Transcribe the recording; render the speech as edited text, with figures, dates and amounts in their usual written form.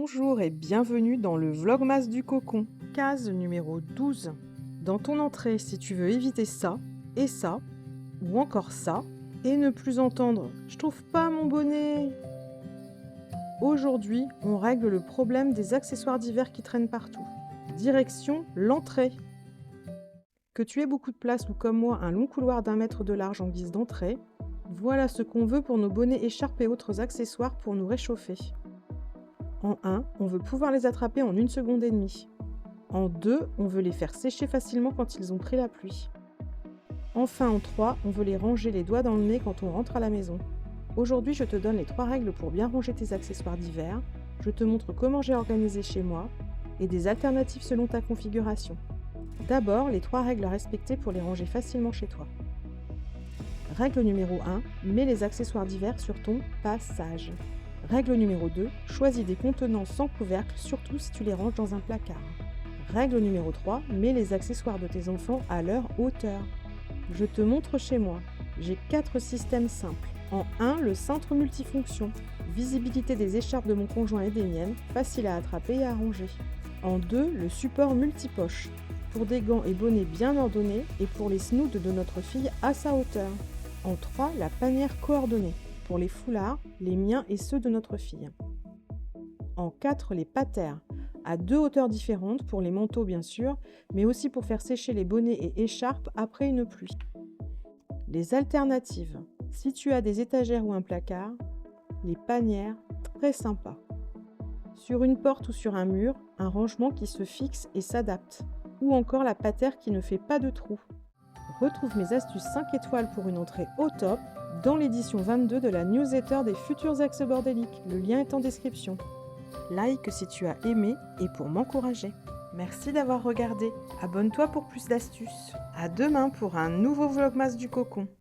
Bonjour et bienvenue dans le Vlogmas du Cocon, case numéro 12. Dans ton entrée, si tu veux éviter ça, et ça, ou encore ça, et ne plus entendre « Je trouve pas mon bonnet !» Aujourd'hui, on règle le problème des accessoires d'hiver qui traînent partout. Direction l'entrée. Que tu aies beaucoup de place ou comme moi un long couloir d'1 mètre de large en guise d'entrée, voilà ce qu'on veut pour nos bonnets, écharpes et autres accessoires pour nous réchauffer. En 1, on veut pouvoir les attraper en 1 seconde et demie. En 2, on veut les faire sécher facilement quand ils ont pris la pluie. Enfin, en 3, on veut les ranger les doigts dans le nez quand on rentre à la maison. Aujourd'hui, je te donne les 3 règles pour bien ranger tes accessoires d'hiver. Je te montre comment j'ai organisé chez moi et des alternatives selon ta configuration. D'abord, les 3 règles à respecter pour les ranger facilement chez toi. Règle numéro 1, mets les accessoires d'hiver sur ton passage. Règle numéro 2, choisis des contenants sans couvercle, surtout si tu les ranges dans un placard. Règle numéro 3, mets les accessoires de tes enfants à leur hauteur. Je te montre chez moi. J'ai 4 systèmes simples. En 1, le cintre multifonction. Visibilité des écharpes de mon conjoint et des miennes, facile à attraper et à ranger. En 2, le support multipoche. Pour des gants et bonnets bien ordonnés et pour les snoods de notre fille à sa hauteur. En 3, la panière coordonnée. Pour les foulards, les miens et ceux de notre fille. En 4, les patères, à 2 hauteurs différentes pour les manteaux bien sûr, mais aussi pour faire sécher les bonnets et écharpes après une pluie. Les alternatives, si tu as des étagères ou un placard, les panières, très sympa. Sur une porte ou sur un mur, un rangement qui se fixe et s'adapte. Ou encore la patère qui ne fait pas de trou. Retrouve mes astuces 5 étoiles pour une entrée au top dans l'édition 22 de la newsletter des futurs ex-bordéliques. Le lien est en description. Like si tu as aimé et pour m'encourager. Merci d'avoir regardé. Abonne-toi pour plus d'astuces. À demain pour un nouveau Vlogmas du Cocon.